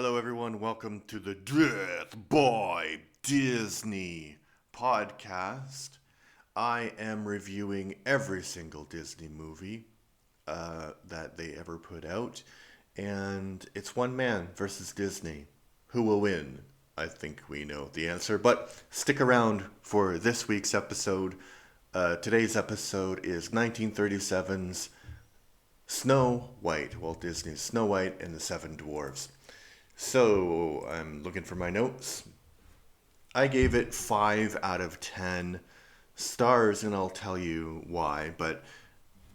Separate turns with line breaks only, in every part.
Hello, everyone. Welcome to the Death by Disney podcast. I am reviewing every single Disney movie that they ever put out, and it's one man versus Disney. Who will win? I think we know the answer, but stick around for this week's episode. Today's episode is 1937's Snow White, Walt Disney's Snow White and the Seven Dwarfs. So I'm looking for my notes. I gave it 5 out of 10 stars, and I'll tell you why. But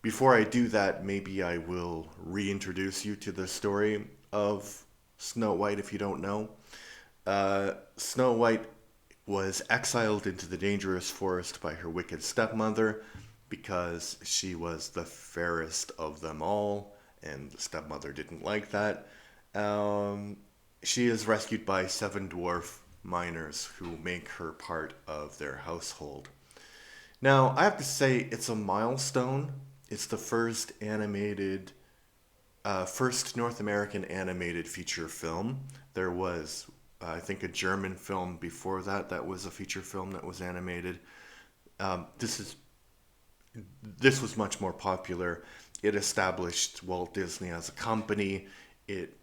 before I do that, maybe I will reintroduce you to the story of Snow White if you don't know. Snow White was exiled into the dangerous forest by her wicked stepmother because she was the fairest of them all, and the stepmother didn't like that. Um, she is rescued by 7 dwarf miners who make her part of their household. Now, I have to say, it's a milestone. It's the first North American animated feature film. There was, I think, a German film before that that was a feature film that was animated. Um, this is this was much more popular. It established Walt Disney as a company. It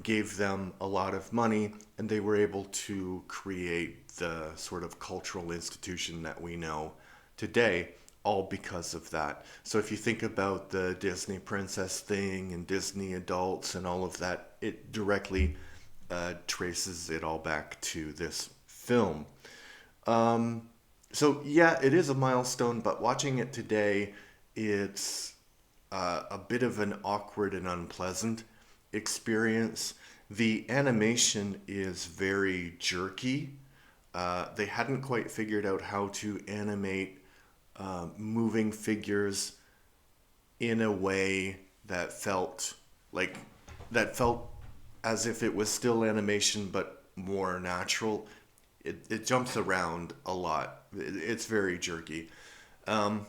gave them a lot of money, and they were able to create the sort of cultural institution that we know today, all because of that. So if you think about the Disney princess thing and Disney adults and all of that, it directly traces it all back to this film. Um, so yeah, it is a milestone, but watching it today, it's a bit of an awkward and unpleasant experience. The animation is very jerky. They hadn't quite figured out how to animate moving figures in a way that felt like that felt as if it was still animation but more natural. It jumps around a lot. It's very jerky. Um,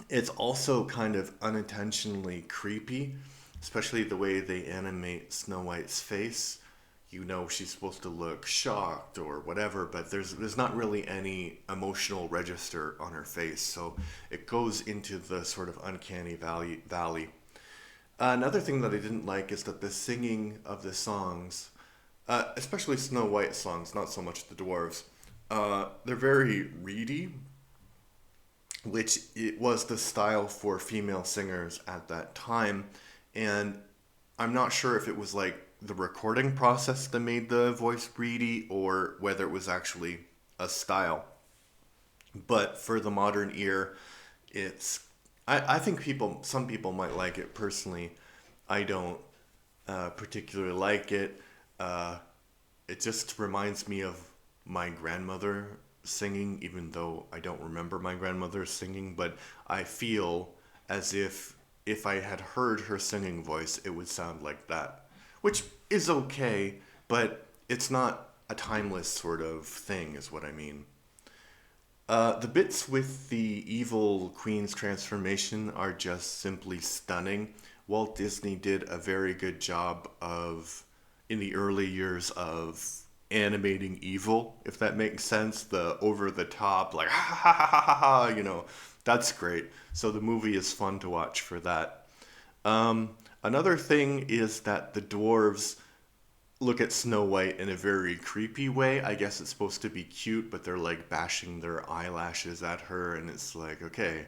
it's also kind of unintentionally creepy, especially the way they animate Snow White's face. You know she's supposed to look shocked or whatever, but there's not really any emotional register on her face, so it goes into the sort of uncanny valley. Another thing that I didn't like is that the singing of the songs, especially Snow White songs, not so much the dwarves, they're very reedy, which it was the style for female singers at that time. And I'm not sure if it was like the recording process that made the voice reedy or whether it was actually a style. But for the modern ear, it's I think some people might like it. Personally, I don't particularly like it. Uh, it just reminds me of my grandmother singing, even though I don't remember my grandmother singing, but I feel as if I had heard her singing voice, it would sound like that, which is okay, but it's not a timeless sort of thing, is what I mean. The bits with the evil queen's transformation are just simply stunning. Walt Disney did a very good job in the early years of animating evil, if that makes sense. The over the top, like, ha ha ha ha ha ha, that's great. So the movie is fun to watch for that. Another thing is that the dwarves look at Snow White in a very creepy way. I guess it's supposed to be cute, but they're like bashing their eyelashes at her, and it's like, okay,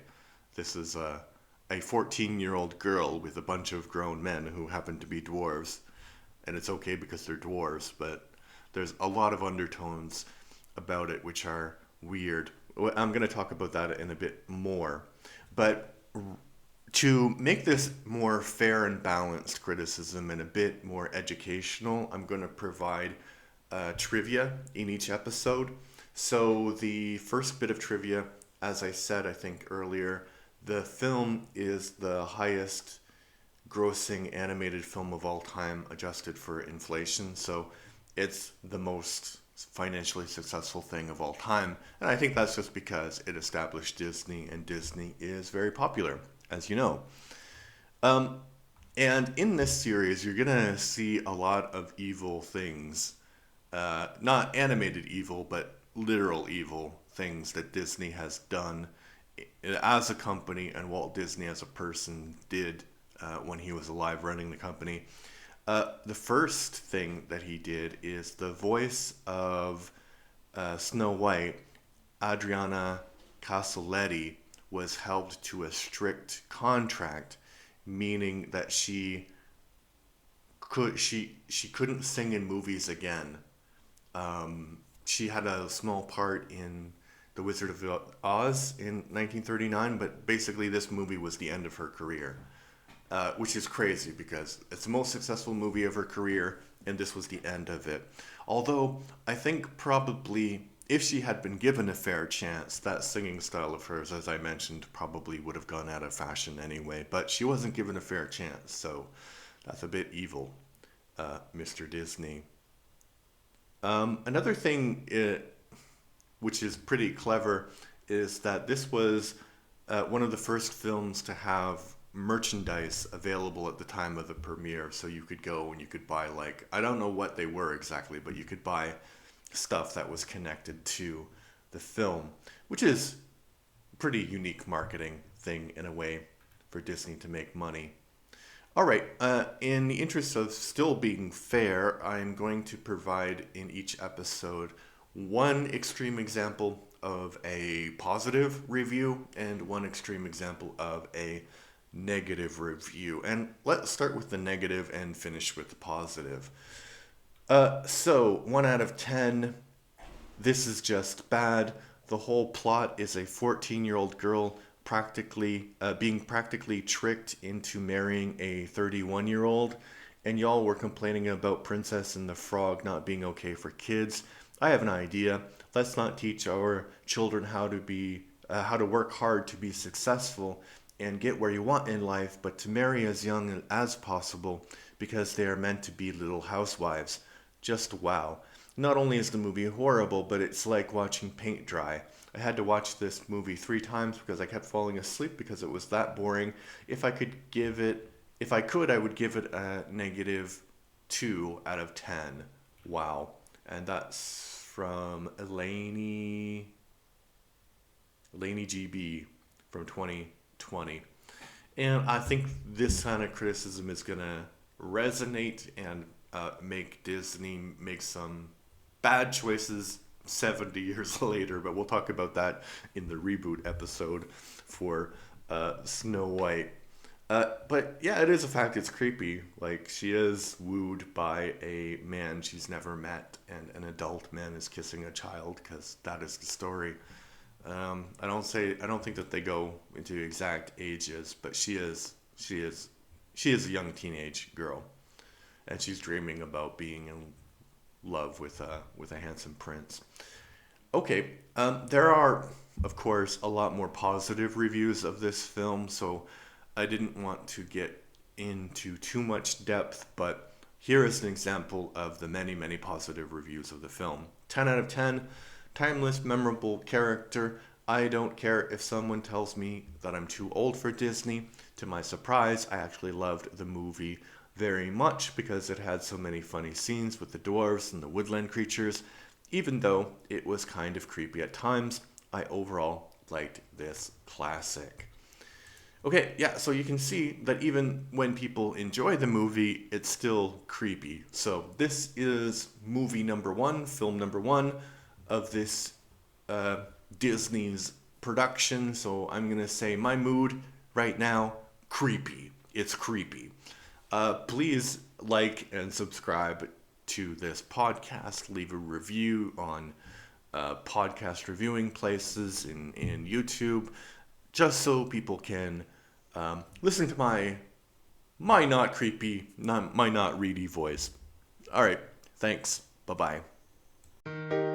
this is a 14-year-old girl with a bunch of grown men who happen to be dwarves, and it's okay because they're dwarves, but there's a lot of undertones about it which are weird. I'm going to talk about that in a bit more, but to make this more fair and balanced criticism and a bit more educational, I'm going to provide trivia in each episode. So, the first bit of trivia, as I said, I think earlier, the film is the highest grossing animated film of all time adjusted for inflation. So, it's the most financially successful thing of all time. And I think that's just because it established Disney, and Disney is very popular, as you know. Um, And in this series, you're gonna see a lot of evil things. Not animated evil, but literal evil things that Disney has done as a company and Walt Disney as a person did when he was alive running the company. The first thing that he did is the voice of Snow White, Adriana Casoletti, was held to a strict contract, meaning that she couldn't sing in movies again. She had a small part in The Wizard of Oz in 1939, but basically this movie was the end of her career, which is crazy because it's the most successful movie of her career, and this was the end of it. Although I think probably if she had been given a fair chance, that singing style of hers, as I mentioned, probably would have gone out of fashion anyway. But she wasn't given a fair chance, so that's a bit evil, Mr. Disney. Another thing which is pretty clever is that this was one of the first films to have merchandise available at the time of the premiere. So you could go and you could buy, like, I don't know what they were exactly, but you could buy stuff that was connected to the film, which is a pretty unique marketing thing in a way for Disney to make money. All right, in the interest of still being fair, I'm going to provide in each episode one extreme example of a positive review and one extreme example of a negative review. And let's start with the negative and finish with the positive. So, 1 out of 10, this is just bad. The whole plot is a 14-year-old girl being practically tricked into marrying a 31-year-old, and y'all were complaining about Princess and the Frog not being okay for kids. I have an idea. Let's not teach our children how to work hard to be successful and get where you want in life, but to marry as young as possible because they are meant to be little housewives. Just wow. Not only is the movie horrible, but it's like watching paint dry. I had to watch this movie 3 times because I kept falling asleep because it was that boring. If I could, I would give it a negative 2 out of 10. Wow. And that's from Elaine GB from 2020. And I think this kind of criticism is going to resonate and make Disney make some bad choices 70 years later, but we'll talk about that in the reboot episode for Snow White. But yeah, it is a fact, it's creepy. Like, she is wooed by a man she's never met, and an adult man is kissing a child, because that is the story. I don't think that they go into exact ages, but she is a young teenage girl, and she's dreaming about being in love with a handsome prince. Okay, there are, of course, a lot more positive reviews of this film, so I didn't want to get into too much depth, but here is an example of the many, many positive reviews of the film. 10 out of 10, timeless, memorable character. I don't care if someone tells me that I'm too old for Disney. To my surprise, I actually loved the movie very much because it had so many funny scenes with the dwarves and the woodland creatures. Even though it was kind of creepy at times, I overall liked this classic. Okay, yeah, so you can see that even when people enjoy the movie, it's still creepy. So this is movie number 1, film number 1 of this Disney's production. So I'm going to say my mood right now, creepy. It's creepy. Please like and subscribe to this podcast. Leave a review on podcast reviewing places in YouTube, just so people can listen to my not creepy, my not reedy voice. All right, thanks. Bye bye.